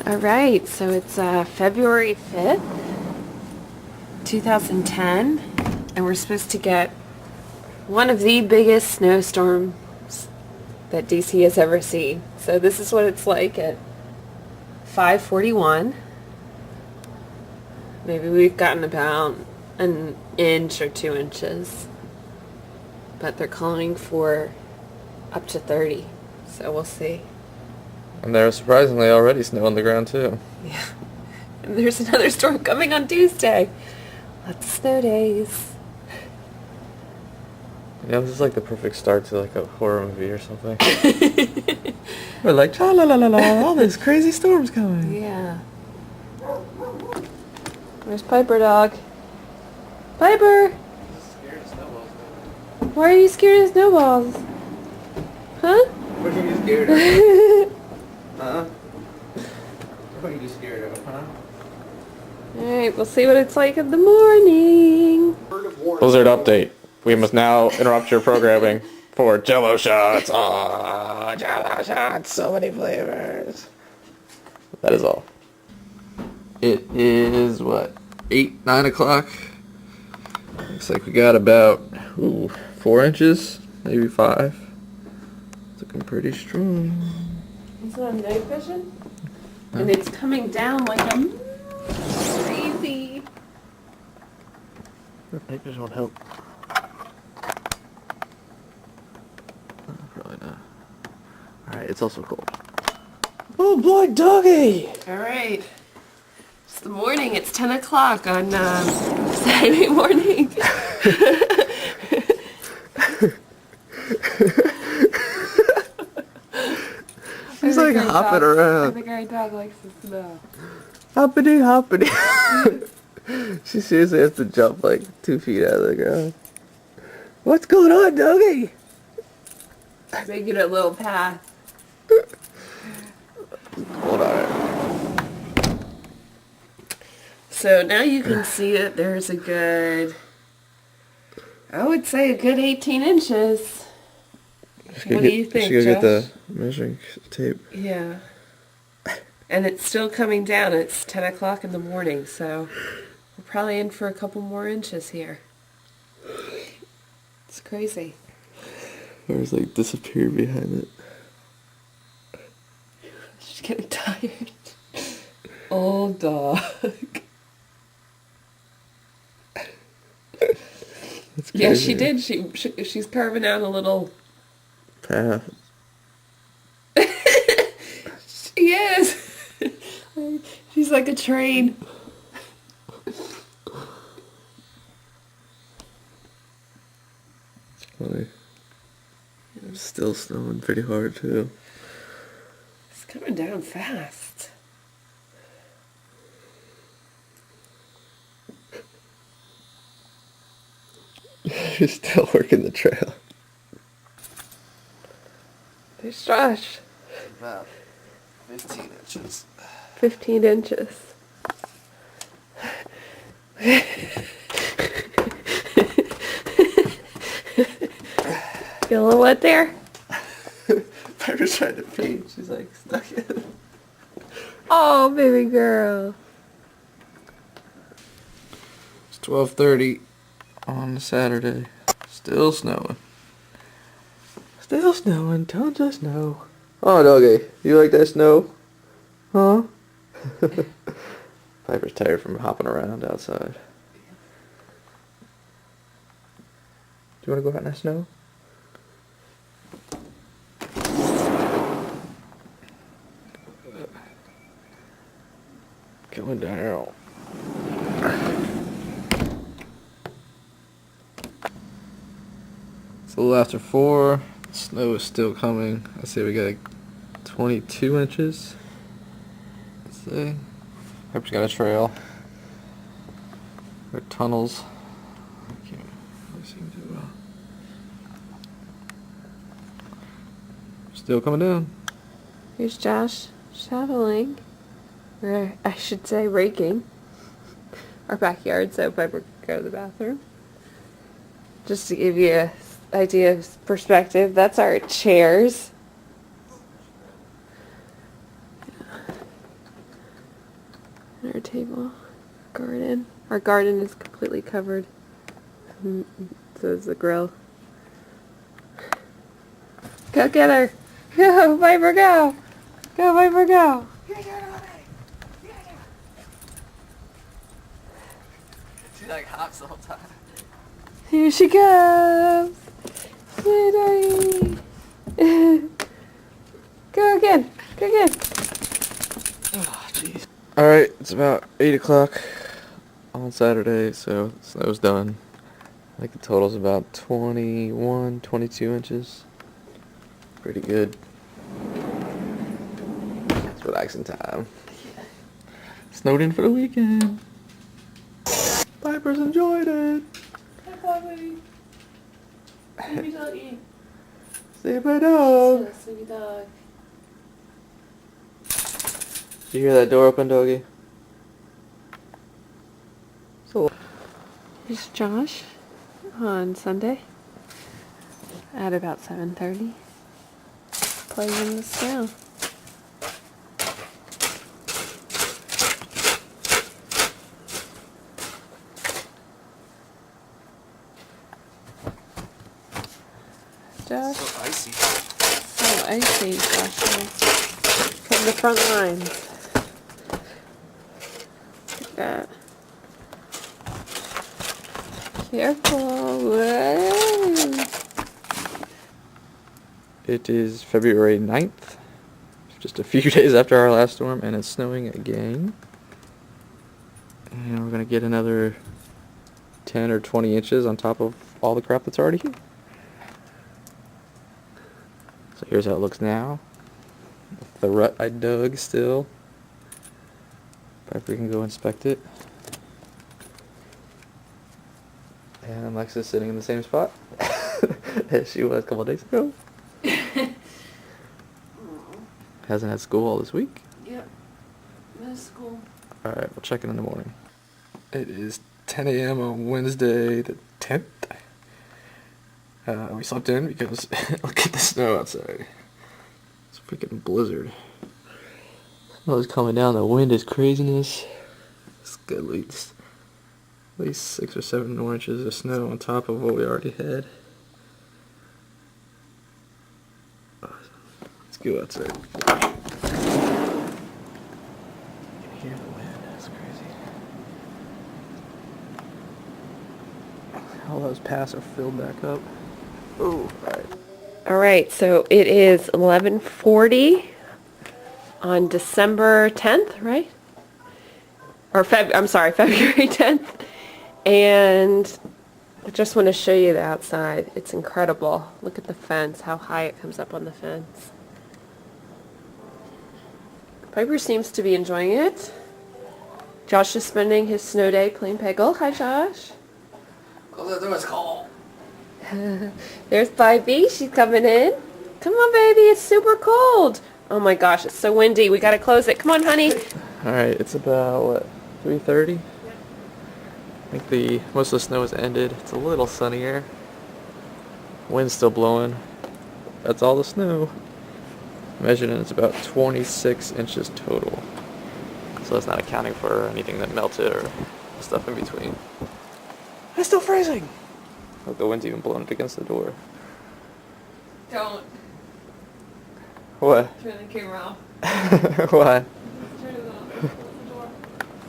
Alright, so it's February 5th, 2010, and we're supposed to get one of the biggest snowstorms that DC has ever seen. So this is what it's like at 5:41. Maybe we've gotten about an inch or 2 inches, but they're calling for up to 30, so we'll see. And there's surprisingly already snow on the ground too. Yeah. And there's another storm coming on Tuesday. Lots of snow days. Yeah, this is like the perfect start to like a horror movie or something. We're like, cha la la la la, all this crazy storm's coming. Yeah. Where's Piper, dog? Piper! Scared of snowballs. Why are you scared of snowballs? Huh? What are you scared of? Huh? What are you scared of, huh? Alright, we'll see what it's like in the morning. Blizzard update. We must now interrupt your programming for Jello shots. Oh, Jello shots, so many flavors. That is all. It is, what, 8, 9 o'clock? Looks like we got about 4 inches, maybe 5. It's looking pretty strong. Is it on night vision? Huh? And it's coming down like a crazy. Night vision won't help. Probably not. Alright, it's also cold. Oh boy, doggy! Alright. It's the morning. It's 10 o'clock on Saturday morning. He's like hopping around. I think our dog likes the snow. Hoppity, hoppity. She seriously has to jump like 2 feet out of the ground. What's going on, doggy? Making a little path. Hold on. So now you can see that there's a good, I would say a good 18 inches. What do you think, Josh? Get the Josh? measuring tape. Yeah. And it's still coming down. It's 10 o'clock in the morning, so we're probably in for a couple more inches here. It's crazy. Or it's like disappeared behind it. She's getting tired. Old dog. That's crazy. Yeah, she did. She's carving out a little path. She is. She's like a train. It's funny. It's still snowing pretty hard too. It's coming down fast. She's still working the trail. There's Josh. About 15 inches. 15 inches. Feel a little wet there? Piper's trying to pee. She's like stuck in. Oh, baby girl. It's 12:30 on Saturday. Still snowing. Still snowing. Tons of snow. Oh, doggy. You like that snow? Huh? Piper's tired from hopping around outside. Do you want to go out in the snow? Going down. It's a little after 4. Snow is still coming. I say we got like 22 inches. Let's see. Piper's got a trail. There are tunnels. I can't really see too well. Still coming down. Here's Josh shoveling. Or I should say raking. Our backyard, so Piper could go to the bathroom. Just to give you an idea of perspective, that's our chairs. our table. Garden. Our garden is completely covered. So is the grill. Go get her! Go, Viper, go! Go, Viper, go! She like hops the whole time. Here she comes! Yay, doggy! Go again! Go again! Oh, jeez. Alright, it's about 8 o'clock on Saturday, so the snow's done. I think the total's about 21, 22 inches. Pretty good. It's relaxing time. Snowed in for the weekend. Piper's enjoyed it. Hi, Bobby. Sweetie doggy. See my dog. Sweetie dog. You hear that door open, doggy? So. Here's Josh on Sunday at about 7:30. Playing in the snow. Josh? So icy. So icy, Josh. From the front lines. Look at that. Careful. Whoa. It is February 9th, just a few days after our last storm, and it's snowing again. And we're going to get another 10 or 20 inches on top of all the crap that's already here. So here's how it looks now. With the rut I dug still. Piper can go inspect it. And Alexa's sitting in the same spot as she was a couple of days ago. Hasn't had school all this week. Yep. No school. Alright, we'll check in the morning. It is 10 a.m. on Wednesday the 10th. We slept in because look at the snow outside. It's a freaking blizzard. Snow is coming down, the wind is craziness. It's good, at least 6 or 7 more inches of snow on top of what we already had. Let's go outside. You can hear the wind, that's crazy. All those paths are filled back up. Oh, alright. All right, so it is 11:40 on December 10th, right? Or February 10th. And I just want to show you the outside. It's incredible. Look at the fence, how high it comes up on the fence. Piper seems to be enjoying it. Josh is spending his snow day playing Peggle. Hi, Josh. Close that door, it's cold. There's Bybee. She's coming in. Come on, baby. It's super cold. Oh my gosh, it's so windy. We gotta close it. Come on, honey. Alright, it's about, what, 3:30? I think most of the snow has ended. It's a little sunnier. Wind's still blowing. That's all the snow. Measuring it's about 26 inches total. So that's not accounting for anything that melted or stuff in between. It's still freezing! Look, the wind's even blowing up against the door. Don't What? turn the camera off. Why?